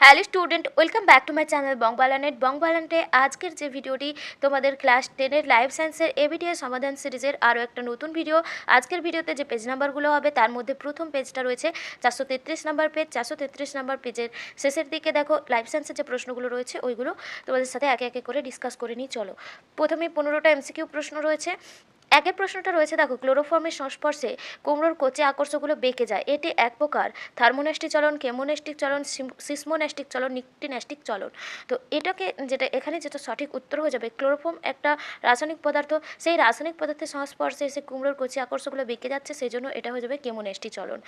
Hello student, welcome back to my channel বংবালানেটে আজকের যে ভিডিওটি তোমাদের ক্লাস 10-এর লাইফ সায়েন্সের এবিটিএস সমাধান সিরিজের আরও একটা নতুন ভিডিও। আজকের ভিডিওতে যে পেজ নাম্বারগুলো হবে তার মধ্যে প্রথম পেজটা রয়েছে 433 নাম্বার পেজ। 433 নাম্বার পেজের শেষের দিকে দেখো লাইফ সায়েন্সের যে প্রশ্নগুলো রয়েছে ওইগুলো তোমাদের সাথে একে একে করে ডিসকাস করে নিই। চলো, প্রথমে 15টা এমসিকিউ প্রশ্ন রয়েছে। একের প্রশ্নটা রয়েছে, দেখো, ক্লোরোফর্মের সংস্পর্শে কুমড়োর কচি আকর্ষকগুলো বেঁকে যায়, এটি এক প্রকার থার্মোন্যাস্টিক চলন, কেমোন্যাস্টিক চলন, সিসমোন্যাস্টিক চলন, নিকটিন্যাস্টিক চলন। তো এটাকে এখানে যেটা সঠিক উত্তর হয়ে যাবে, ক্লোরোফর্ম একটা রাসায়নিক পদার্থ, সেই রাসায়নিক পদার্থের সংস্পর্শে এসে কুমড়োর কচি আকর্ষকগুলো বেঁকে যাচ্ছে, সেই জন্য এটা হয়ে যাবে কেমোন্যাস্টিক চলন।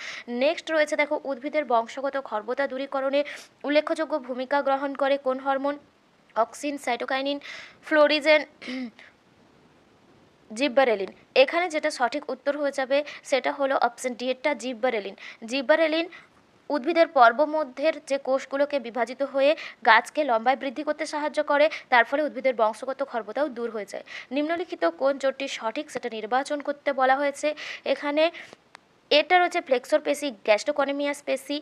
নেক্সট রয়েছে, দেখো, উদ্ভিদের বংশগত খর্বতা দূরীকরণে উল্লেখযোগ্য ভূমিকা গ্রহণ করে কোন হরমোন? Auxin, cytokinin, florigen, gibberellin. এখানে যেটা সঠিক উত্তর হয়ে যাবে সেটা হলো অপশন ডি এরটা, জিব্বারেলিন। জিব্বারেলিন উদ্ভিদের পর্বমধ্যের যে কোষগুলোকে বিভাজিত হয়ে গাছকে লম্বায় বৃদ্ধি করতে সাহায্য করে, তার ফলে উদ্ভিদের বংশগত খর্বতাও দূর হয়ে যায়। নিম্নলিখিত কোন জোটটি সঠিক সেটা নির্বাচন করতে বলা হয়েছে। এখানে এটা রয়েছে ফ্লেক্সর পেশি গ্যাস্ট্রোকনেমিয়াস পেশি,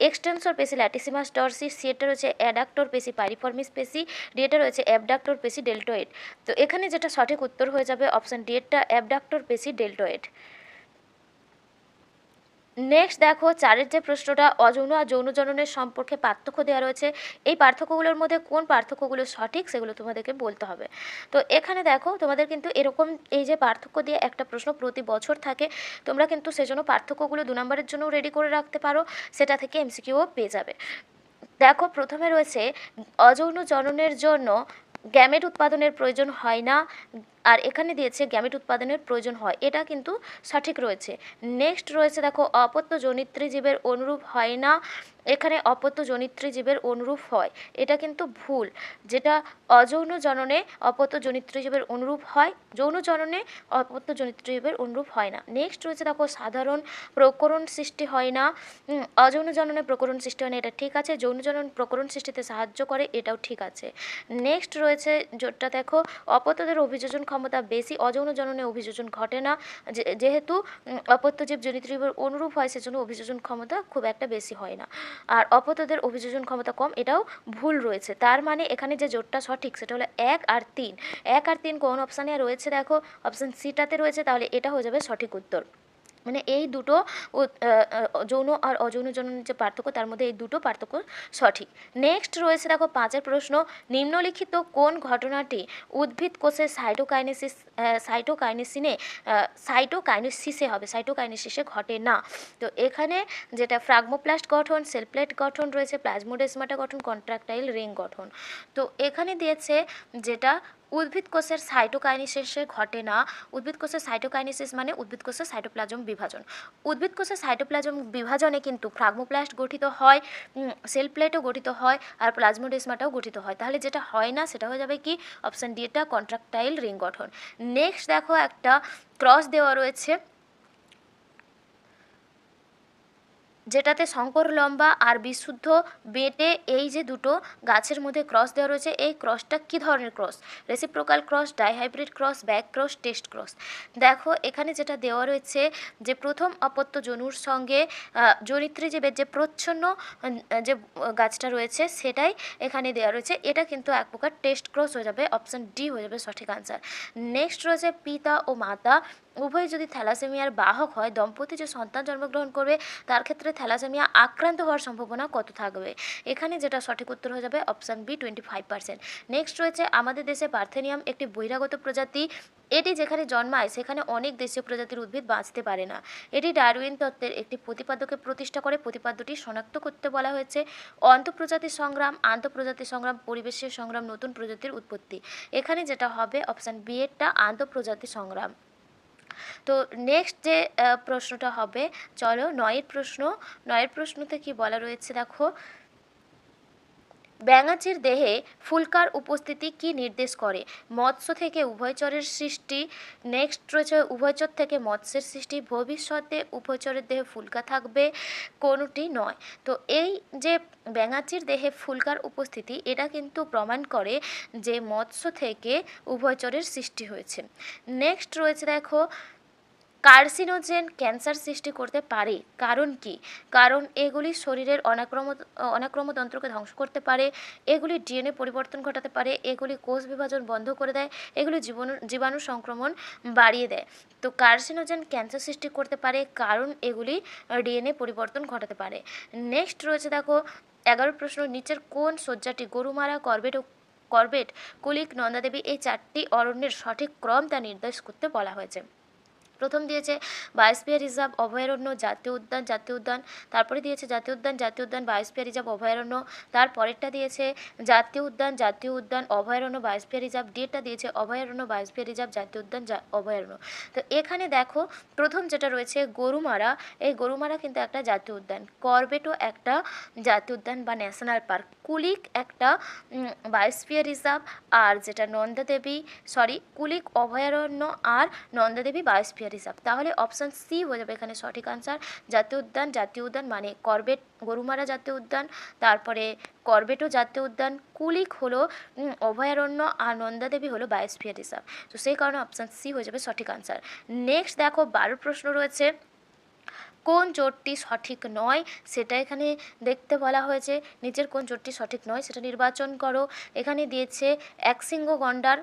এক্সটেন্সর পেশি ল্যাটিসিমাস ডরসি, সি এটা রয়েছে অ্যাডাক্টর পেশি পাইরিফর্মিস পেশি, ডি এটা রয়েছে অ্যাবডাক্টর পেশি ডেল্টোয়েড। তো এখানে যেটা সঠিক উত্তর হয়ে যাবে অপশন ডি এরটা, অ্যাবডাক্টর পেশি ডেল্টোয়েড। নেক্সট দেখো, চারের যে প্রশ্নটা, অযৌন আর যৌন জননের সম্পর্কে পার্থক্য দেওয়া রয়েছে, এই পার্থক্যগুলোর মধ্যে কোন পার্থক্যগুলো সঠিক সেগুলো তোমাদেরকে বলতে হবে। তো এখানে দেখো, তোমাদের কিন্তু এরকম এই যে পার্থক্য দিয়ে একটা প্রশ্ন প্রতি বছর থাকে, তোমরা কিন্তু সেজন্য পার্থক্যগুলো 2 নম্বরের জন্য রেডি করে রাখতে পারো, সেটা থেকে এমসিকিউও পেয়ে যাবে। দেখো, প্রথমে রয়েছে অযৌন জননের জন্য গ্যামেট উৎপাদনের প্রয়োজন হয় না, আর এখানে দিয়েছে গ্যামেট উৎপাদনের প্রয়োজন হয়, এটা কিন্তু সঠিক রয়েছে। নেক্সট রয়েছে, দেখো, অপত্য জনিত্রী জীবের অনুরূপ হয় না, এখানে অপত্য জনিত্রী জীবের অনুরূপ হয়, এটা কিন্তু ভুল। যেটা অযৌন জননে অপত্য জনিত্রী জীবের অনুরূপ হয়, যৌন জননে অপত্য জনিত্রী জীবের অনুরূপ হয় না। নেক্সট রয়েছে, দেখো, সাধারণ প্রকরণ সৃষ্টি হয় না, অযৌন জননে প্রকরণ সৃষ্টি হয় না, এটা ঠিক আছে। যৌন জনন প্রকরণ সৃষ্টিতে সাহায্য করে, এটাও ঠিক আছে। নেক্সট রয়েছে যেটা, দেখো, অপত্যদের অভিযোজন ক্ষমতা বেশি, অযৌন জননে অভিযোজন ঘটে না, যেহেতু অপত্যজীব জনিত্রীবের অনুরূপ হয় সেজন্য অভিযোজন ক্ষমতা খুব একটা বেশি হয় না, আর অপত্যদের অভিযোজন ক্ষমতা কম, এটাও ভুল রয়েছে। তার মানে এখানে যে জোটটা সঠিক সেটা হলো 1 আর 3। 1 আর 3 কোন অপশানে রয়েছে? দেখো, অপশান সিটাতে রয়েছে, তাহলে এটা হয়ে যাবে সঠিক উত্তর। মানে এই দুটো যৌন আর অযৌন জননের যে পার্থক্য, তার মধ্যে এই দুটো পার্থক্য সঠিক। নেক্সট রয়েছে, দেখো, 5-এর প্রশ্ন, নিম্নলিখিত কোন ঘটনাটি উদ্ভিদ কোষের সাইটোকাইনেসিসে ঘটে না? তো এখানে যেটা ফ্রাগমোপ্লাস্ট গঠন, সেল প্লেট গঠন রয়েছে, প্লাজমোডেসমাটা গঠন, কন্ট্রাক্টাইল রিং গঠন। তো এখানে দিয়েছে যেটা উদ্ভিদ কোষের সাইটোকাইনেসিসে ঘটে না। উদ্ভিদ কোষের সাইটোকাইনেসিস মানে উদ্ভিদ কোষের সাইটোপ্লাজম বিভাজন। উদ্ভিদ কোষের সাইটোপ্লাজম বিভাজনে কিন্তু ফ্রাগমোপ্লাস্ট গঠিত হয়, সেল প্লেটও গঠিত হয়, আর প্লাজমোডেসমাটাও গঠিত হয়। তাহলে যেটা হয় না সেটা হয়ে যাবে কি? অপশান ডি এটা, কন্ট্রাক্টাইল রিং গঠন। নেক্সট দেখো, একটা ক্রস দেওয়া রয়েছে যেটাতে শঙ্কর লম্বা আর বিশুদ্ধ বেটে, এই যে দুটো গাছের মধ্যে ক্রস দেওয়া রয়েছে, এই ক্রসটা কী ধরনের cross? Reciprocal cross, dihybrid cross, back cross, test cross. দেখো, এখানে যেটা দেওয়া রয়েছে যে প্রথম অপত্য জনুর সঙ্গে জনিত্রী জীবের যে প্রচ্ছন্ন যে গাছটা রয়েছে সেটাই এখানে দেওয়া রয়েছে, এটা কিন্তু এক প্রকার টেস্ট ক্রস হয়ে যাবে, অপশান ডি হয়ে যাবে সঠিক আনসার। নেক্সট রয়েছে পিতা ও মাতা উভয় যদি থ্যালাসেমিয়ার বাহক হয়, দম্পতি যে সন্তান জন্মগ্রহণ করবে তার ক্ষেত্রে থ্যালাসেমিয়া আক্রান্ত হওয়ার সম্ভাবনা কত থাকবে? এখানে যেটা সঠিক উত্তর হয়ে যাবে অপশান বি, 25%। নেক্সট রয়েছে, আমাদের দেশে পার্থেনিয়াম একটি বহিরাগত প্রজাতি, এটি যেখানে জন্মায় সেখানে অনেক দেশীয় প্রজাতির উদ্ভিদ বাঁচতে পারে না। এটি ডারউইন তত্ত্বের একটি প্রতিপাদ্যকে প্রতিষ্ঠা করে, প্রতিপাদ্যটি শনাক্ত করতে বলা হয়েছে। অন্তঃপ্রজাতি সংগ্রাম, আন্তঃপ্রজাতি সংগ্রাম, পরিবেশের সংগ্রাম, নতুন প্রজাতির উৎপত্তি। এখানে যেটা হবে অপশান বি এরটা, আন্তঃপ্রজাতি সংগ্রাম। তো নেক্সট যে প্রশ্নটা হবে, চলো 9-এর প্রশ্ন। 9-এর প্রশ্নতে কি বলা রয়েছে, দেখো, ব্যাঙাচির দেহে ফুলকার উপস্থিতি কি নির্দেশ করে? মৎস্য থেকে উভয়চরের সৃষ্টি। নেক্সট রয়েছে, উভয়চর থেকে মৎস্যের সৃষ্টি। ভবিষ্যতে উভয়চরের দেহে ফুলকা থাকবে, কোনটি নয়। তো এই যে ব্যাঙাচির দেহে ফুলকার উপস্থিতি, এটা কিন্তু প্রমাণ করে যে মৎস্য থেকে উভয়চরের সৃষ্টি হয়েছে। নেক্সট রয়েছে, দেখো, কার্সিনোজেন ক্যান্সার সৃষ্টি করতে পারে, কারণ কি? কারণ এগুলি শরীরের অনাক্রমতন্ত্রকে ধ্বংস করতে পারে, এগুলি ডিএনএ পরিবর্তন ঘটাতে পারে, এগুলি কোষ বিভাজন বন্ধ করে দেয়, এগুলি জীবাণু সংক্রমণ বাড়িয়ে দেয়। তো কার্সিনোজেন ক্যান্সার সৃষ্টি করতে পারে কারণ এগুলি ডিএনএ পরিবর্তন ঘটাতে পারে। নেক্সট রয়েছে দেখো 11 প্রশ্ন, নিচের কোন শয্যাটি গরুমারা, করবেট, কুলিক, নন্দাদেবী এই 4টি অরণ্যের সঠিক ক্রম তা নির্দেশ করতে বলা হয়েছে। প্রথম দিয়েছে বায়োস্ফিয়ার রিজার্ভ, অভয়ারণ্য, জাতীয় উদ্যান, তারপরে দিয়েছে জাতীয় উদ্যান, বায়োস্ফিয়ার রিজার্ভ, অভয়ারণ্য, তারপরেরটা দিয়েছে জাতীয় উদ্যান, অভয়ারণ্য, বায়োস্ফিয়ার রিজার্ভ, ডিটা দিয়েছে অভয়ারণ্য, বায়োস্ফিয়ার রিজার্ভ, জাতীয় উদ্যান, অভয়ারণ্য। তো এখানে দেখো প্রথম যেটা রয়েছে গরুমারা, এই গরুমারা কিন্তু একটা জাতীয় উদ্যান, করবেটও একটা জাতীয় উদ্যান বা ন্যাশনাল পার্ক, কুলিক একটা বায়োস্ফিয়ার রিজার্ভ, আর যেটা কুলিক অভয়ারণ্য আর নন্দাদেবী বায়োস্ফিয়ার রিজার্ভ। তাহলে অপশান সি হয়ে যাবে এখানে সঠিক আনসার। জাতীয় উদ্যান মানে করবেট, গরুমারা জাতীয় উদ্যান, তারপরে করবেটও জাতীয় উদ্যান, কুলিক হলো অভয়ারণ্য, আর নন্দাদেবী হলো বায়োস্ফিয়ার রিজার্ভ। তো সেই কারণে অপশান সি হয়ে যাবে সঠিক আনসার। নেক্সট দেখো 12 প্রশ্ন রয়েছে, কোন জোটটি সঠিক নয় সেটা এখানে দেখতে বলা হয়েছে। নিচের কোন জোটটি সঠিক নয় সেটা নির্বাচন করো। এখানে দিয়েছে একশৃঙ্গ গন্ডার,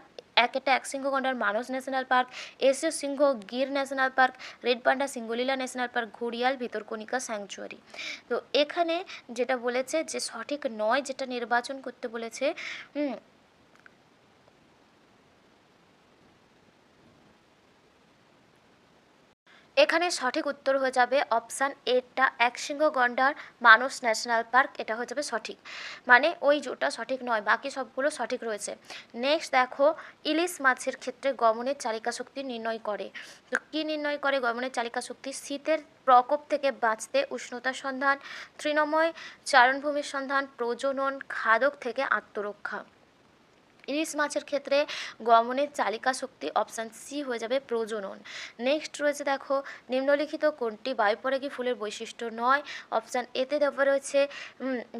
এটা একশৃঙ্গ গন্ডার মানস ন্যাশনাল পার্ক, এশীয় সিংহ Gir national park, red panda Singalila national park, ঘড়িয়াল ভিতরকণিকা স্যাংচুয়ারি। তো এখানে যেটা বলেছে যে সঠিক নয়, যেটা নির্বাচন করতে বলেছে, এখানে সঠিক উত্তর হয়ে যাবে অপশান এটা একশৃঙ্গ গন্ডার মানস ন্যাশনাল পার্ক, এটা হয়ে যাবে সঠিক, মানে ওই জোটা সঠিক নয়, বাকি সবগুলো সঠিক রয়েছে। নেক্সট দেখো ইলিশ মাছের ক্ষেত্রে গমনের চালিকা শক্তি নির্ণয় করে। তো কী নির্ণয় করে গমনের চালিকা শক্তি? শীতের প্রকোপ থেকে বাঁচতে উষ্ণতা সন্ধান, তৃণময় চারণভূমির সন্ধান, প্রজনন, খাদক থেকে আত্মরক্ষা। ইলিশ মাছের ক্ষেত্রে গমনের চালিকা শক্তি অপশান সি হয়ে যাবে প্রজনন। নেক্সট রয়েছে দেখো নিম্নলিখিত কোনটি বায়ুপরাগী ফুলের বৈশিষ্ট্য নয়? অপশান এতে দেওয়া রয়েছে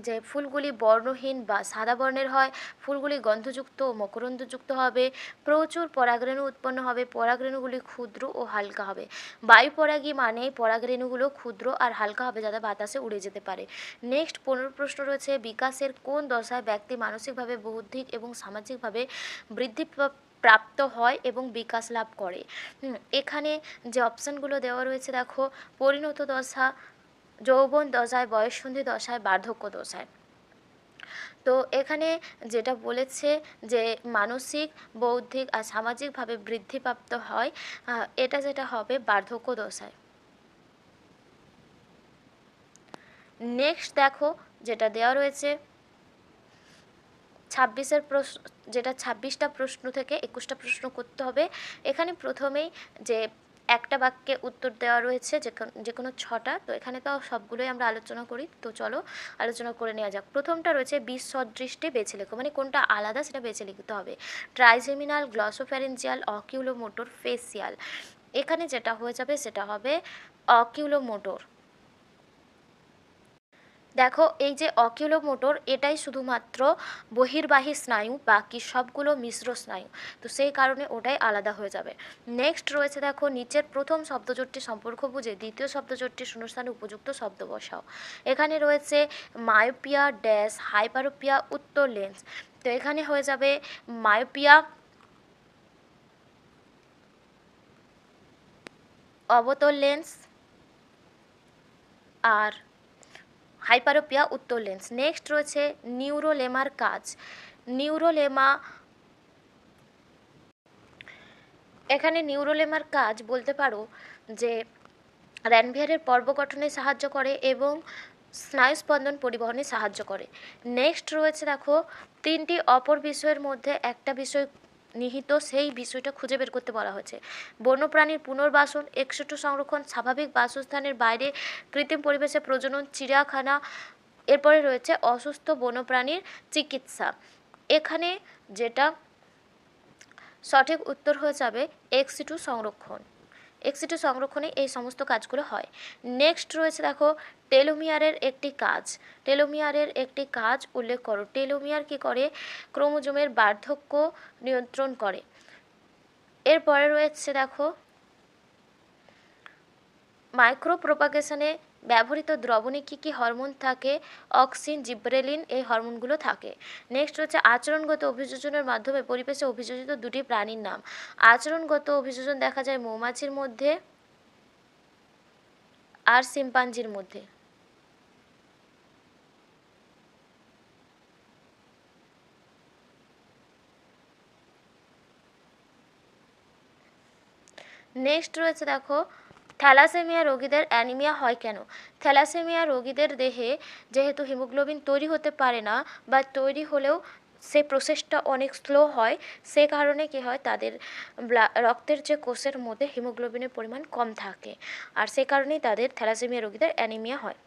যে ফুলগুলি বর্ণহীন বা সাদা বর্ণের হয়, ফুলগুলি গন্ধযুক্ত ও মকরন্দযুক্ত হবে, প্রচুর পরাগরেণু উৎপন্ন হবে, পরাগরেণুগুলি ক্ষুদ্র ও হালকা হবে। বায়ুপরাগী মানে পরাগরেণুগুলো ক্ষুদ্র আর হালকা হবে যাতে বাতাসে উড়ে যেতে পারে। নেক্সট 15 প্রশ্ন রয়েছে, বিকাশের কোন দশায় ব্যক্তি মানসিকভাবে, বৌদ্ধিক এবং সামাজিকভাবে বৃদ্ধি প্রাপ্ত হয় এবং বিকাশ লাভ করে? এখানে যে অপশানগুলো দেওয়া রয়েছে দেখো, পরিণত দশা, যৌবন দশায়, বয়ঃসন্ধি দশায়, বার্ধক্য দশায়। তো এখানে যেটা বলেছে যে মানসিক, বৌদ্ধিক আর সামাজিকভাবে বৃদ্ধিপ্রাপ্ত হয়, এটা যেটা হবে বার্ধক্য দশায়। নেক্সট দেখো যেটা দেওয়া রয়েছে 26 প্রশ্ন, যেটা 26টা প্রশ্ন থেকে 21টা প্রশ্ন করতে হবে। এখানে প্রথমেই যে একটা বাক্যে উত্তর দেওয়া রয়েছে যে কোনো 6টা, তো এখানে তো সবগুলোই আমরা আলোচনা করি, তো চলো আলোচনা করে নেওয়া যাক। প্রথমটা রয়েছে বিষ সদৃষ্টে বেছে লেখো, মানে কোনটা আলাদা সেটা বেছে লিখতে হবে। Trigeminal, glossopharyngeal, oculomotor, facial. এখানে যেটা হয়ে যাবে সেটা হবে অকিউলোমোটর। দেখো এই যে অকিউলোমোটর, এটাই শুধুমাত্র বহির্বাহী স্নায়ু, বাকি সবগুলো মিশ্র স্নায়ু, তো সেই কারণে ওটাই আলাদা হয়ে যাবে। নেক্সট রয়েছে দেখো নিচের প্রথম শব্দজোটটির সম্পর্ক বুঝে দ্বিতীয় শব্দজোটটির শূন্যস্থানে উপযুক্ত শব্দ বসাও। এখানে রয়েছে মায়োপিয়া ড্যাশ হাইপারোপিয়া উত্তর লেন্স। তো এখানে হয়ে যাবে মায়োপিয়া অবতল লেন্স, আর হাইপারোপিয়া উত্তর লেন্স। নেক্সট রয়েছে নিউরোলেমার কাজ। নিউরোলেমা, এখানে নিউরোলেমার কাজ বলতে পারো যে র্যানভিয়ারের পর্ব গঠনে সাহায্য করে এবং স্নায়ুস্পন্দন পরিবহনে সাহায্য করে। নেক্সট রয়েছে দেখো 3টি অপর বিষয়ের মধ্যে একটা বিষয় নিহিত, সেই বিষয়টা খুঁজে বের করতে বলা হয়েছে। বন্যপ্রাণীর পুনর্বাসন, এক্সোটো সংরক্ষণ, স্বাভাবিক বাসস্থানের বাইরে কৃত্রিম পরিবেশে প্রজনন, চিড়িয়াখানা। এরপরে রয়েছে অসুস্থ বন্যপ্রাণীর চিকিৎসা। এখানে যেটা সঠিক উত্তর হয়ে যাবে এক্সিটু সংরক্ষণ। এক্সিটু সংরক্ষণে এই সমস্ত কাজগুলো হয়। নেক্সট রয়েছে দেখো টেলোমিয়ারের একটি কাজ উল্লেখ করো। টেলোমিয়ার কী করে? ক্রোমোজোমের বার্ধক্য নিয়ন্ত্রণ করে। এরপরে রয়েছে দেখো মাইক্রো প্রোপাগেশনে ব্যবহৃত দ্রবণে কী কী হরমোন থাকে? অক্সিন, জিব্রেলিন, এই হরমোনগুলো থাকে। নেক্সট হচ্ছে আচরণগত অভিযোজনের মাধ্যমে পরিবেশে অভিযোজিত দুটি প্রাণীর নাম। আচরণগত অভিযোজন দেখা যায় মৌমাছির মধ্যে আর শিম্পাঞ্জির মধ্যে। নেক্সট রয়েছে দেখো থ্যালাসেমিয়া রোগীদের অ্যানিমিয়া হয় কেন? থ্যালাসেমিয়া রোগীদের দেহে যেহেতু হিমোগ্লোবিন তৈরি হতে পারে না বা তৈরি হলেও সেই প্রসেসটা অনেক স্লো হয়, সে কারণে কী হয়, তাদের রক্তের যে কোষের মধ্যে হিমোগ্লোবিনের পরিমাণ কম থাকে, আর সে কারণেই তাদের থ্যালাসেমিয়া রোগীদের অ্যানিমিয়া হয়।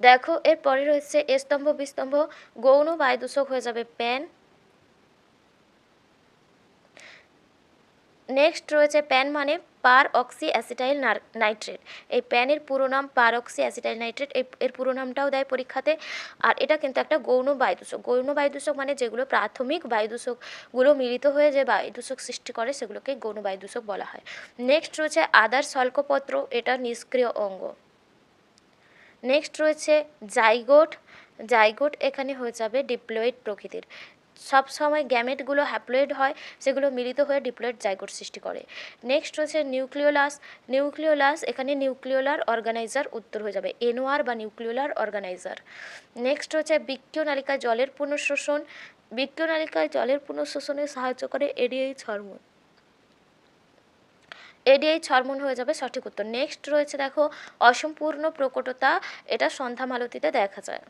দেখো এরপরে রয়েছে স্তম্ভ বিস্তম্ভ গৌণ বায়ুদূষক হয়ে যাবে প্যান। নেক্সট রয়েছে প্যান মানে পার অক্সি অ্যাসিটাইল নাইট্রেট। এই প্যানের পুরো নাম পার অক্সি অ্যাসিটাইল নাইট্রেট, এর পুরো নামটাও দেয় পরীক্ষাতে। আর এটা কিন্তু একটা গৌণ বায়ুদূষক। গৌণ বায়ুদূষক মানে যেগুলো প্রাথমিক বায়ুদূষকগুলো মিলিত হয়ে যে বায়ুদূষক সৃষ্টি করে সেগুলোকে গৌণ বায়ুদূষক বলা হয়। নেক্সট রয়েছে আদার শল্কপত্র, এটা নিষ্ক্রিয় অঙ্গ। নেক্সট রয়েছে জাইগোট। জাইগোট এখানে হয়ে যাবে ডিপ্লয়েড প্রকৃতির। সব সময় গ্যামেটগুলো হ্যাপ্লয়েড হয়, সেগুলো মিলিত হয়ে ডিপ্লয়েড জাইগোট সৃষ্টি করে। নেক্সট রয়েছে নিউক্লিওলাস। নিউক্লিওলাস এখানে নিউক্লিওলার অর্গানাইজার উত্তর হয়ে যাবে এনওআর বা নিউক্লিওলার অর্গানাইজার। নেক্সট হচ্ছে বৃক্কীয় নালিকায় জলের পুনঃশোষণ। বৃক্কীয় নালিকায় জলের পুনঃশোষণে সাহায্য করে এডিএইচ হরমোন। এডিএইচ হরমোন হয়ে যাবে সঠিক উত্তর। নেক্সট রয়েছে দেখো অসম্পূর্ণ প্রকটতা, এটা সন্ধ্যা মালতীতে দেখা যায়।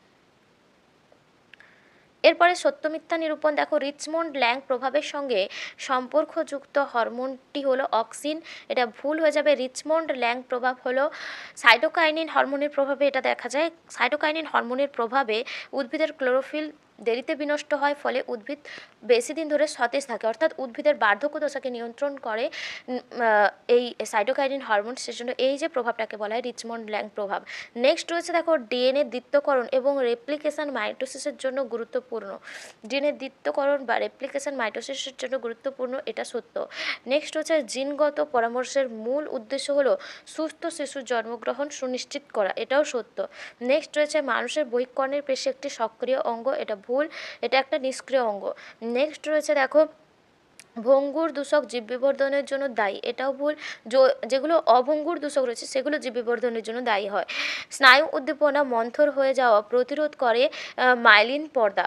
এরপরে সত্য মিথ্যা নিরূপণ। দেখো রিচমন্ড ল্যাং প্রভাবের সঙ্গে সম্পর্কযুক্ত হরমোনটি হলো অক্সিন, এটা ভুল হয়ে যাবে। রিচমন্ড ল্যাং প্রভাব হলো সাইটোকাইনিন হরমোনের প্রভাবে এটা দেখা যায়। সাইটোকাইনিন হরমোনের প্রভাবে উদ্ভিদের ক্লোরোফিল দেরিতে বিনষ্ট হয়, ফলে উদ্ভিদ বেশি দিন ধরে সতেজ থাকে, অর্থাৎ উদ্ভিদের বার্ধক্য দশাকে নিয়ন্ত্রণ করে এই সাইটোকাইনিন হরমোন, সেজন্য এই যে প্রভাবটাকে বলা হয় রিচমন্ড ল্যাং প্রভাব। নেক্সট রয়েছে দেখো ডিএনএ দ্বিত্বকরণ এবং রেপ্লিকেশন মাইটোসিসের জন্য গুরুত্বপূর্ণ। ডিএনএ দ্বিত্বকরণ বা রেপ্লিকেশন মাইটোসিসের জন্য গুরুত্বপূর্ণ, এটা সত্য। নেক্সট হচ্ছে জিনগত পরামর্শের মূল উদ্দেশ্য হলো সুস্থ শিশুর জন্মগ্রহণ সুনিশ্চিত করা, এটাও সত্য। নেক্সট রয়েছে মানুষের বহিঃকর্ণের পেশি একটি সক্রিয় অঙ্গ, এটা ভুল, এটা একটা নিষ্ক্রিয় অঙ্গ। নেক্সট রয়েছে দেখো ভঙ্গুর দূষক জীববিবর্ধনের জন্য দায়ী, এটাও ভুল। যেগুলো অভঙ্গুর দূষক রয়েছে সেগুলো জীববিবর্ধনের জন্য দায়ী হয়। স্নায়ু উদ্দীপনা মন্থর হয়ে যাওয়া প্রতিরোধ করে মাইলিন পর্দা।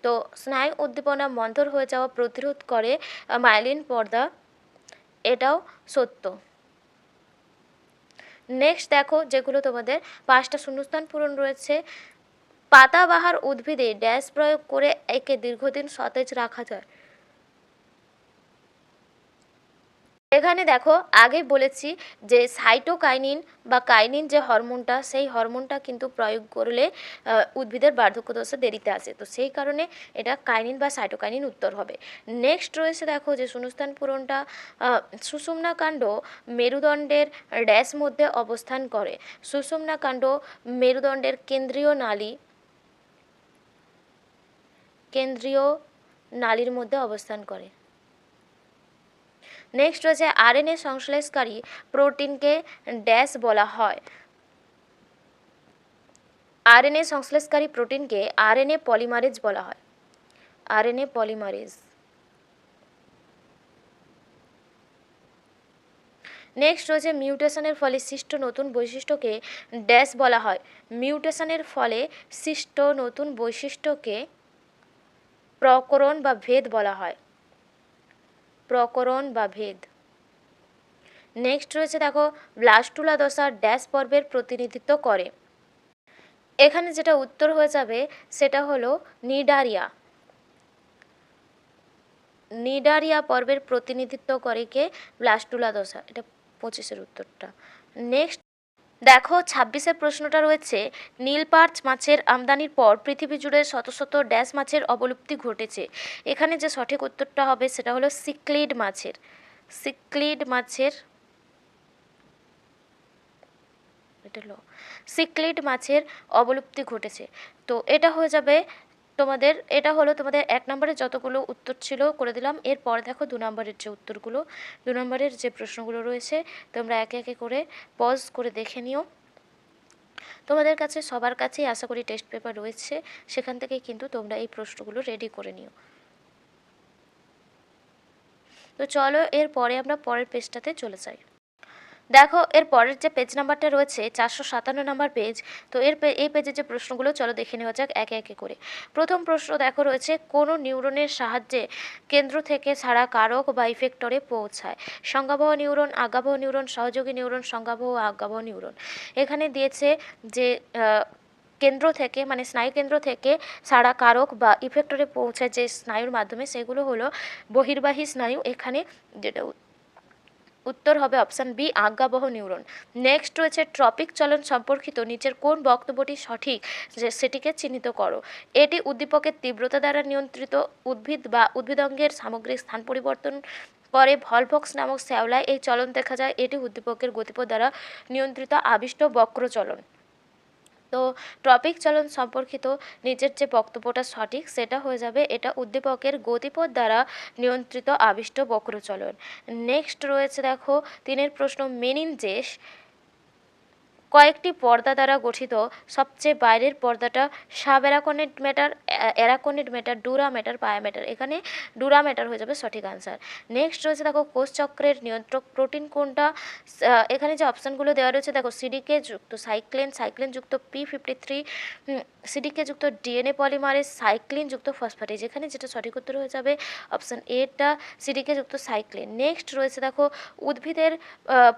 তো স্নায়ু উদ্দীপনা মন্থর হয়ে যাওয়া প্রতিরোধ করে মাইলিন পর্দা, এটাও সত্য। নেক্সট দেখো যেগুলো তোমাদের 5টা শূন্যস্থান পূরণ রয়েছে। পাতাবাহার উদ্ভিদে ড্যাশ প্রয়োগ করে একে দীর্ঘদিন সতেজ রাখা যায়। এখানে দেখো আগে বলেছি যে সাইটোকাইনিন বা কাইনিন যে হরমোনটা, সেই হরমোনটা কিন্তু প্রয়োগ করলে উদ্ভিদের বার্ধক্য দশা দেরিতে আসে, তো সেই কারণে এটা কাইনিন বা সাইটোকাইনিন উত্তর হবে। নেক্সট রয়েছে দেখো যে শূন্যস্থান পূরণটা সুষুম্না কাণ্ড মেরুদণ্ডের ড্যাশ মধ্যে অবস্থান করে। সুষুম্না কাণ্ড মেরুদণ্ডের কেন্দ্রীয় নালীর মধ্যে অবস্থান করে। নেক্সট রয়েছে আরএনএ সংশ্লেষকারী প্রোটিনকে ড্যাশ বলা হয়। আরএনএ সংশ্লেষকারী প্রোটিনকে আরএনএ পলিমারেজ বলা হয়। RNA polymerase. নেক্সট রয়েছে মিউটেশনের ফলে সৃষ্ট নতুন বৈশিষ্ট্যকে ড্যাশ বলা হয়। মিউটেশনের ফলে সৃষ্ট নতুন বৈশিষ্ট্যকে প্রকরণ বা ভেদ বলা হয়। প্রকরণ বা ভেদ। নেক্সট রয়েছে দেখো ব্লাস্টুলা দশা ড্যাশ পর্বের প্রতিনিধিত্ব করে। এখানে যেটা উত্তর হয়ে যাবে সেটা হলো নিডারিয়া। নিডারিয়া পর্বের প্রতিনিধিত্ব করে কে? ব্লাস্টুলা দশা, এটা 25-এর উত্তরটা। নেক্সট দেখো 26-এর প্রশ্নটা রয়েছে নীলপার্চ মাছের আমদানির পর পৃথিবী জুড়ে শত শত ড্যাশ মাছের অবলুপ্তি ঘটেছে। এখানে যে সঠিক উত্তরটা হবে সেটা হলো সিক্লিড মাছের। সিক্লিড মাছের, এটা হলো সিক্লিড মাছের অবলুপ্তি ঘটেছে। তো এটা হয়ে যাবে তোমাদের এটা হলো তোমাদের 1 নম্বরের যতগুলো উত্তর ছিল করে দিলাম। এরপর দেখো 2 নম্বরের যে উত্তরগুলো, 2 নম্বরের যে প্রশ্নগুলো রয়েছে তোমরা একে একে করে পজ করে দেখে নিও। তোমাদের কাছে সবার কাছেই আশা করি টেস্ট পেপার রয়েছে, সেখান থেকে কিন্তু তোমরা এই প্রশ্নগুলো রেডি করে নিও। তো চলো এরপরে আমরা পরের পেজটাতে চলে যাই। দেখো এর পরের যে পেজ নাম্বারটা রয়েছে 457 নাম্বার পেজ। তো এই পেজের যে প্রশ্নগুলো চলো দেখে নেওয়া যাক একে একে করে। প্রথম প্রশ্ন দেখো রয়েছে, কোনো নিউরনের সাহায্যে কেন্দ্র থেকে ছাড়া কারক বা ইফেক্টরে পৌঁছায়? সংজ্ঞাবহ নিউরন, আজ্ঞাবহ নিউরন, সহযোগী নিউরন, সংজ্ঞাবহ ও আজ্ঞাবহ নিউরন। এখানে দিয়েছে যে কেন্দ্র থেকে মানে স্নায়ু কেন্দ্র থেকে ছাড়া কারক বা ইফেক্টরে পৌঁছায় যে স্নায়ুর মাধ্যমে, সেগুলো হলো বহির্বাহী স্নায়ু। এখানে যেটা উত্তর হবে অপশান বি, আজ্ঞাবহ নিউরন। নেক্সট রয়েছে, ট্রপিক চলন সম্পর্কিত নিচের কোন বক্তব্যটি সঠিক সেটিকে চিহ্নিত করো? এটি উদ্দীপকের তীব্রতা দ্বারা নিয়ন্ত্রিত। উদ্ভিদ বা উদ্ভিদঙ্গের সামগ্রিক স্থান পরিবর্তন করে ভলভক্স নামক শ্যাওলায় এই চলন দেখা যায়। এটি উদ্দীপকের গতিপথ দ্বারা নিয়ন্ত্রিত আবিষ্ট বক্র চলন। তো ট্রপিক চলন সম্পর্কিত নিচের যে বক্তব্যটা সঠিক সেটা হয়ে যাবে এটা উদ্দীপকের গতিপথ দ্বারা নিয়ন্ত্রিত আবিষ্ট বক্রচলন। নেক্সট রয়েছে দেখো 3 প্রশ্ন, মেনিনজেস কয়েকটি পর্দা দ্বারা গঠিত। সবচেয়ে বাইরের পর্দাটা sub arachnoid matter, arachnoid matter, dura matter, pia matter. এখানে ডুরা ম্যাটার হয়ে যাবে সঠিক আনসার। নেক্সট রয়েছে দেখো কোষচক্রের নিয়ন্ত্রক প্রোটিন কোনটা? এখানে যে অপশানগুলো দেওয়া রয়েছে দেখো, সিডিকে যুক্ত সাইক্লিন, সাইক্লিন যুক্ত P53, সিডিকে যুক্ত ডিএনএ পলিমারেজ, সাইক্লিন যুক্ত ফসফেটেজ। এখানে যেটা সঠিক উত্তর হয়ে যাবে অপশান এটা, সিডিকে যুক্ত সাইক্লিন। নেক্সট রয়েছে দেখো, উদ্ভিদের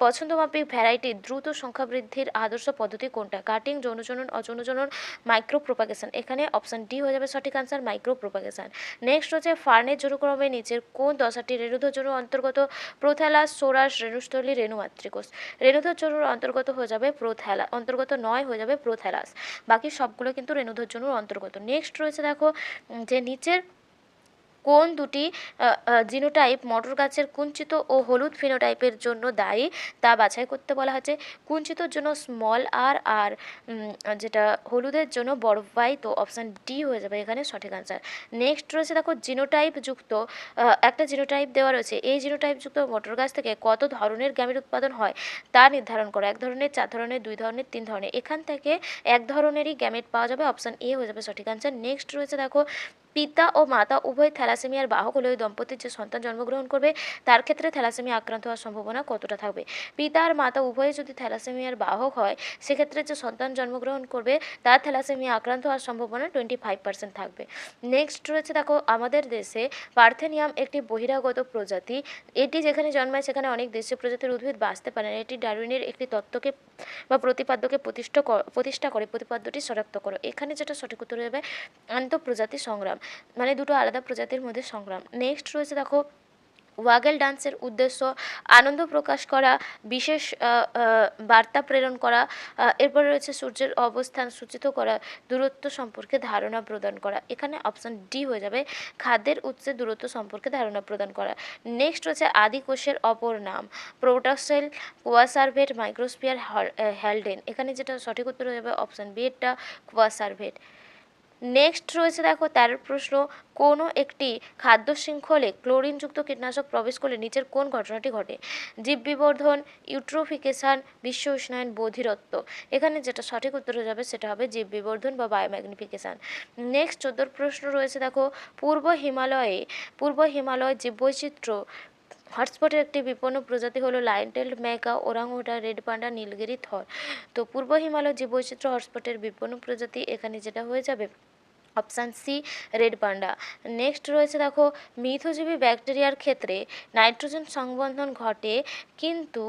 পছন্দমাফিক ভ্যারাইটি দ্রুত সংখ্যা বৃদ্ধির আদর্শ পদ্ধতি কোনটা? কাটিং, যৌনজনন, অযৌনজনন, মাইক্রো প্রোপাগেশন। এখানে অপশান ডি হয়ে যাবে সঠিক আনসার, মাইক্রো প্রোপাগেশন। নেক্সট হচ্ছে, ফার্নের জনুক্রমে নিচের কোন দশাটি রেণুধর জনুর অন্তর্গত? Prothallus, Soros, রেণুস্থলী, রেণুমাতৃকোষ। রেণুধর জনুর অন্তর্গত হয়ে যাবে অন্তর্গত নয় হয়ে যাবে প্রোথ্যালাস। বাকি সবগুলো কিন্তু রেণুধর জনুর অন্তর্গত। নেক্সট রয়েছে দেখো যে নিচের কোন দুটি জিনোটাইপ মটর গাছের কুঞ্চিত ও হলুদ ফিনোটাইপের জন্য দায়ী তা বাছাই করতে বলা হয়েছে। কুঞ্চিতর জন্য স্মল আর, আর যেটা হলুদের জন্য বড় ওয়াই। তো অপশান ডি হয়ে যাবে এখানে সঠিক আনসার। নেক্সট রয়েছে দেখো, জিনোটাইপ যুক্ত একটা জিনোটাইপ দেওয়া রয়েছে। এই জিনোটাইপ যুক্ত মটর গাছ থেকে কত ধরনের গ্যামেট উৎপাদন হয় তা নির্ধারণ করো। 1 ধরনের, 4 ধরনের, 2 ধরনের, 3 ধরনের। এখান থেকে 1 ধরনেরই গ্যামেট পাওয়া যাবে, অপশান এ হয়ে যাবে সঠিক আনসার। নেক্সট রয়েছে দেখো, পিতা ও মাতা উভয় থ্যালাসেমিয়ার বাহক হলে ওই দম্পতির যে সন্তান জন্মগ্রহণ করবে তার ক্ষেত্রে থ্যালাসেমিয়া আক্রান্ত হওয়ার সম্ভাবনা কতটা থাকবে? পিতা আর মাতা উভয়ে যদি থ্যালাসেমিয়ার বাহক হয় সেক্ষেত্রে যে সন্তান জন্মগ্রহণ করবে তার থ্যালাসেমিয়া আক্রান্ত হওয়ার সম্ভাবনা 25% থাকবে। নেক্সট রয়েছে দেখো, আমাদের দেশে পার্থেনিয়াম একটি বহিরাগত প্রজাতি। এটি যেখানে জন্মায় সেখানে অনেক দেশীয় প্রজাতির উদ্ভিদ বাঁচতে পারে না। এটি ডারউইনের একটি তত্ত্বকে বা প্রতিপাদ্যকে প্রতিষ্ঠা করে। প্রতিপাদ্যটি শনাক্ত করো। এখানে যেটা সঠিক উত্তর হবে আন্তঃপ্রজাতি সংগ্রাম, মানে দুটো আলাদা প্রজাতির মধ্যে সংগ্রাম। নেক্সট রয়েছে দেখো, ওয়াগেল ডান্সের উদ্দেশ্য আনন্দ প্রকাশ করা, বিশেষ বার্তা প্রেরণ করা। এরপরে রয়েছে সূর্যের অবস্থান সূচিত করা, দূরত্ব সম্পর্কে ধারণা প্রদান করা। এখানে অপশান ডি হয়ে যাবে, খাদ্যের উৎসের দূরত্ব সম্পর্কে ধারণা প্রদান করা। নেক্সট রয়েছে, আদি কোষের অপর নাম? Protocell, coacervate, microsphere, Haldane. এখানে যেটা সঠিক উত্তর হয়ে যাবে অপশান বি এটা, কোয়াসার্ভেট। নেক্সট রয়েছে দেখো 13 প্রশ্ন, কোনো একটি খাদ্য শৃঙ্খলে ক্লোরিনযুক্ত কীটনাশক প্রবেশ করলে নিচের কোন ঘটনাটি ঘটে? জীববিবর্ধন, ইউট্রোফিকেশন, বিশ্ব উষ্ণায়ন, বধিরত্ব। এখানে যেটা সঠিক উত্তর হয়ে যাবে সেটা হবে জীববিবর্ধন বা বায়োম্যাগনিফিকেশন। নেক্সট 14 প্রশ্ন রয়েছে দেখো, পূর্ব হিমালয় জীববৈচিত্র্য হটস্পটের একটি বিপন্ন প্রজাতি হলো লাইনটেইলড ম্যাকা, ওরাংউটান, রেড পান্ডা, নীলগিরি থর। তো পূর্ব হিমালয় জীববৈচিত্র্য হটস্পটের বিপন্ন প্রজাতি, এখানে যেটা হয়ে যাবে option C, red panda. Next রয়েছে দেখো, মিথজীবী ব্যাকটেরিয়ার ক্ষেত্রে নাইট্রোজেন সংবন্ধন ঘটে কিন্তু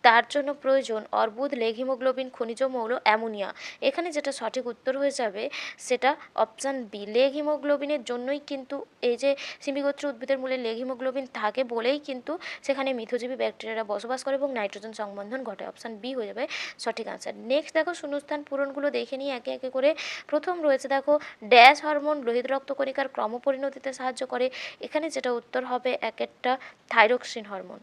তার জন্য প্রয়োজন অর্বুদ, লেগ হিমোগ্লোবিন, খনিজ মৌল, অ্যামোনিয়া। এখানে যেটা সঠিক উত্তর হয়ে যাবে সেটা অপশান বি, লেগ হিমোগ্লোবিনের জন্যই কিন্তু এই যে সিমিগোত্রী উদ্ভিদের মূলে লেগ হিমোগ্লোবিন থাকে বলেই কিন্তু সেখানে মিথজীবী ব্যাকটেরিয়ারা বসবাস করে এবং নাইট্রোজেন সংবন্ধন ঘটে। অপশান বি হয়ে যাবে সঠিক আনসার। নেক্সট দেখো, শূন্যস্থান পূরণগুলো দেখে নিই একে একে করে। প্রথম রয়েছে দেখো, ড্যাশ হরমোন লোহিত রক্তকণিকার ক্রমপরিণতিতে সাহায্য করে? এখানে যেটা উত্তর হবে একটা, থাইরক্সিন হরমোন।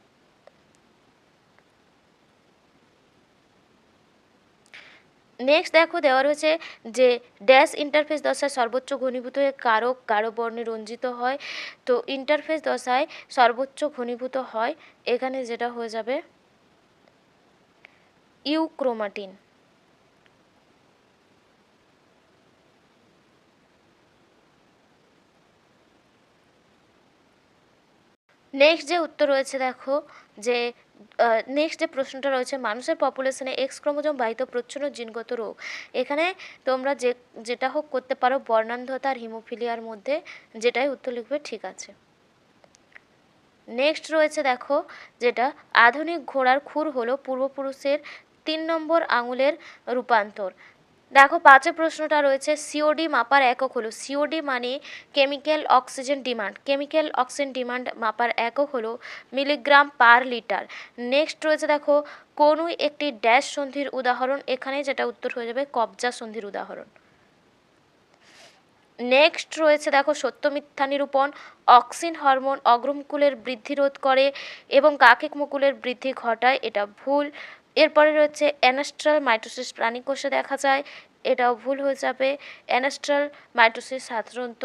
নেক্সট দেখো দেওয়া রয়েছে যে ড্যাশ ইন্টারফেস দশায় সর্বোচ্চ ঘনীভূত হয়ে কারক গাঢ় বর্ণে রঞ্জিত হয়। তো ইন্টারফেস দশায় সর্বোচ্চ ঘনীভূত হয় এখানে যেটা হয়ে যাবে ইউক্রোমাটিন। নেক্সট যে উত্তর রয়েছে দেখো যে নেক্সট যে প্রশ্নটা রয়েছে মানুষের পপুলেশনে এক্স ক্রোমোজোম বাহিত প্রচ্ছন্ন জিনগত রোগ। এখানে তোমরা যেটা হোক করতে পারো বর্ণান্ধতা আর হিমোফিলিয়ার মধ্যে, যেটাই উত্তর লিখবে ঠিক আছে। নেক্সট রয়েছে দেখো যেটা আধুনিক ঘোড়ার খুর হলো পূর্বপুরুষের 3 নম্বর আঙুলের রূপান্তর। দেখো পাঁচের প্রশ্নটা রয়েছে সিওডি মাপার একক হলো, সিওডি মানে chemical oxygen demand, chemical oxygen demand মাপার একক হলো মিলিগ্রাম পার লিটার। নেক্সট রয়েছে দেখো কোনই একটি ড্যাশ সন্ধির উদাহরণ, এখানে যেটা উত্তর হয়ে যাবে কবজা সন্ধির উদাহরণ। নেক্সট রয়েছে দেখো সত্য মিথ্যা নিরূপণ, অক্সিন হরমোন অগ্রমুকুলের বৃদ্ধি রোধ করে এবং কাকিক মুকুলের বৃদ্ধি ঘটায়, এটা ভুল। এরপরে রয়েছে অ্যানাস্ট্রাল মাইটোসিস প্রাণী কোষে দেখা যায়, এটাও ভুল হয়ে যাবে। অ্যানাস্ট্রাল মাইটোসিস সাধারণত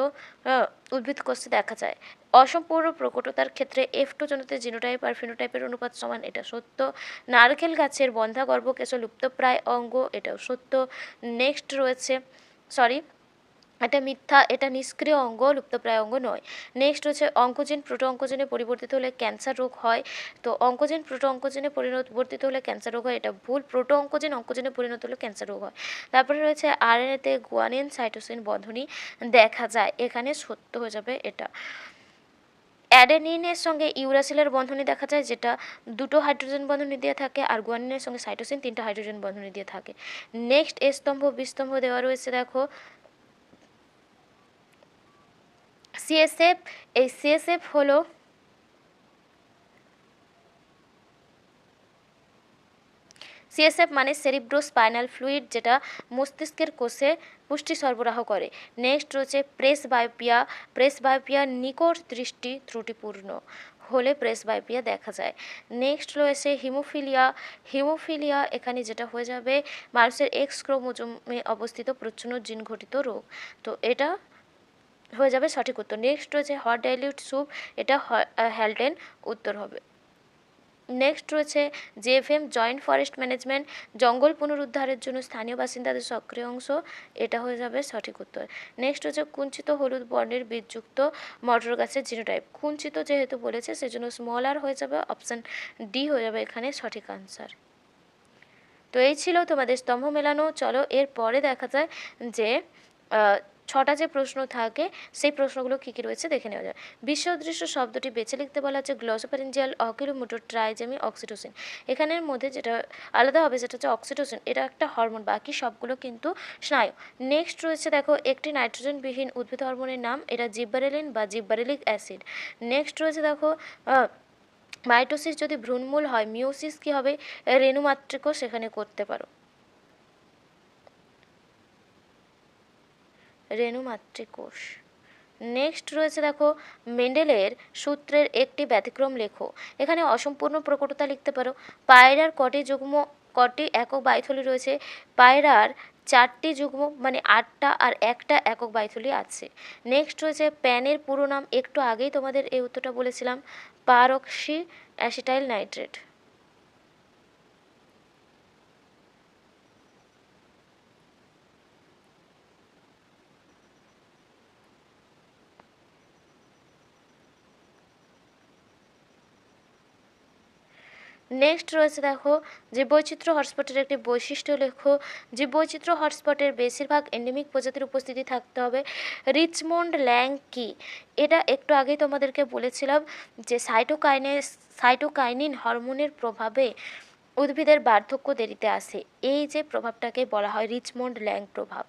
উদ্ভিদ কোষে দেখা যায়। অসম্পূর্ণ প্রকটতার ক্ষেত্রে F2 জনিত জিনোটাইপ আর ফিনোটাইপের অনুপাত সমান, এটা সত্য। নারকেল গাছের বন্ধা গর্ভকেশ লুপ্তপ্রায় অঙ্গ, এটাও সত্য। নেক্সট রয়েছে এটা মিথ্যা, এটা নিষ্ক্রিয় অঙ্গ, লুপ্তপ্রায় অঙ্গ নয়। নেক্সট হচ্ছে অঙ্কোজিন প্রোটো অঙ্কোজিনে পরিবর্তিত হলে ক্যান্সার রোগ হয়। তো অঙ্কোজিন প্রোটো অঙ্কোজিনে পরিবর্তিত হলে ক্যান্সার রোগ হয়, এটা ভুল। প্রোটো অঙ্কোজিন অঙ্কোজিনে পরিণত হলে ক্যান্সার রোগ হয়। তারপরে রয়েছে আরএনএতে গুয়ানিন সাইটোসিন বন্ধনী দেখা যায়, এখানে সত্য হয়ে যাবে এটা। অ্যাডেনিনের সঙ্গে ইউরাসিলের বন্ধনী দেখা যায়, যেটা 2টো হাইড্রোজেন বন্ধনী দিয়ে থাকে, আর গুয়ানিনের সঙ্গে সাইটোসিন 3টা হাইড্রোজেন বন্ধনী দিয়ে থাকে। নেক্সট এ স্তম্ভ বি স্তম্ভ দেওয়া রয়েছে দেখো সিএসএফ, এই সিএসএফ হলো সিএসএফ মানে সেরিব্রো স্পাইনাল ফ্লুইড, যেটা মস্তিষ্কের কোষে পুষ্টি সরবরাহ করে। নেক্সট রয়েছে প্রেস বায়োপিয়া, প্রেস বায়োপিয়া নিকট দৃষ্টি ত্রুটিপূর্ণ হলে প্রেস বায়োপিয়া দেখা যায়। নেক্সট রয়েছে হিমোফিলিয়া, হিমোফিলিয়া এখানে যেটা হয়ে যাবে মানুষের এক্স ক্রোমোজোমে অবস্থিত প্রচ্ছন্ন জিন ঘটিত রোগ, তো এটা হয়ে যাবে সঠিক উত্তর। নেক্সট রয়েছে হট ডাইলিউট স্যুপ, এটা হ্যালডেন উত্তর হবে। নেক্সট রয়েছে জেএফএম জয়েন্ট ফরেস্ট ম্যানেজমেন্ট, জঙ্গল পুনরুদ্ধারের জন্য স্থানীয় বাসিন্দাদের সক্রিয় অংশ, এটা হয়ে যাবে সঠিক উত্তর। নেক্সট হচ্ছে কুঞ্চিত হলুদ বর্ণের বীজযুক্ত মটর গাছের জিনোটাইপ, কুঞ্চিত যেহেতু বলেছে সেজন্য স্মল আর হয়ে যাবে, অপশান ডি হয়ে যাবে এখানে সঠিক আনসার। তো এই ছিল তোমাদের স্তম্ভ মেলানো। চলো এর পরে দেখা যায় যে 6টা যে প্রশ্ন থাকে সেই প্রশ্নগুলো কী কী রয়েছে দেখে নেওয়া যায়। বিশ্ব অদৃশ্য শব্দটি বেছে লিখতে বলা হচ্ছে গ্লসোফ্যারিঞ্জিয়াল অকিলোমোটর ট্রাইজেমি অক্সিটোসিন। এখানের মধ্যে যেটা আলাদা হবে সেটা হচ্ছে অক্সিটোসিন, এটা একটা হরমোন, বাকি সবগুলো কিন্তু স্নায়ু। নেক্সট রয়েছে দেখো একটি নাইট্রোজেনবিহীন উদ্ভিদ হরমোনের নাম, এটা জিব্বারেলিন বা জিব্বারেলিক অ্যাসিড। নেক্সট রয়েছে দেখো মাইটোসিস যদি ভ্রূণমূল হয়, মিওসিস কী হবে, রেণুমাতৃকও সেখানে করতে পারো, রেণু মাতৃকোষ। নেক্সট রয়েছে দেখো মেন্ডেলের সূত্রের একটি ব্যতিক্রম লেখো, এখানে অসম্পূর্ণ প্রকটতা লিখতে পারো। পায়রার কটি একক বাইথলি রয়েছে, পায়রার 4টি যুগ্ম মানে 8টা আর একটা একক বাইথলি আছে। নেক্সট রয়েছে প্যানের পুরো নাম, একটু আগেই তোমাদের এই উত্তরটা বলেছিলাম, পারক্সি অ্যাসিটাইল নাইট্রেট। নেক্সট রয়েছে দেখো জীববৈচিত্র্য হটস্পটের একটি বৈশিষ্ট্য লেখো, জীববৈচিত্র্য হটস্পটের বেশিরভাগ এন্ডেমিক প্রজাতির উপস্থিতি থাকতে হবে। রিচমন্ড ল্যাং কি, এটা একটু আগেই তোমাদেরকে বলেছিলাম যে সাইটোকাইনিন হরমোনের প্রভাবে উদ্ভিদের বার্ধক্য দেরিতে আসে, এই যে প্রভাবটাকে বলা হয় রিচমন্ড ল্যাং প্রভাব।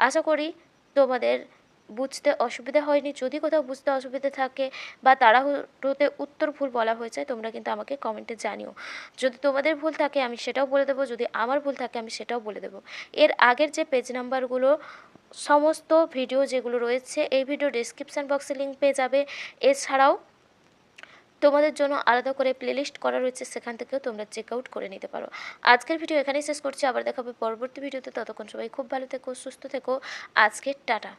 আশা করি তোমাদের বুঝতে অসুবিধা হয়নি। যদি কোথাও বুঝতে অসুবিধা থাকে বা তাড়াহুড়োতে উত্তর ভুল বলা হয়েছে তোমরা কিন্তু আমাকে কমেন্টে জানিও, যদি তোমাদের ভুল থাকে আমি সেটাও বলে দেবো, যদি আমার ভুল থাকে আমি সেটাও বলে দেবো। এর আগের যে পেজ নাম্বারগুলো সমস্ত ভিডিও যেগুলো রয়েছে এই ভিডিও ডেসক্রিপশান বক্সে লিঙ্ক পেয়ে যাবে। এছাড়াও তোমাদের জন্য আলাদা করে প্লেলিস্ট করা রয়েছে, সেখান থেকেও তোমরা চেক আউট করে নিতে পারো। আজকের ভিডিও এখানেই শেষ করছি, আবার দেখা হবে পরবর্তী ভিডিওতে। ততক্ষণ সবাই খুব ভালো থেকো, সুস্থ থেকো। আজকে টাটা।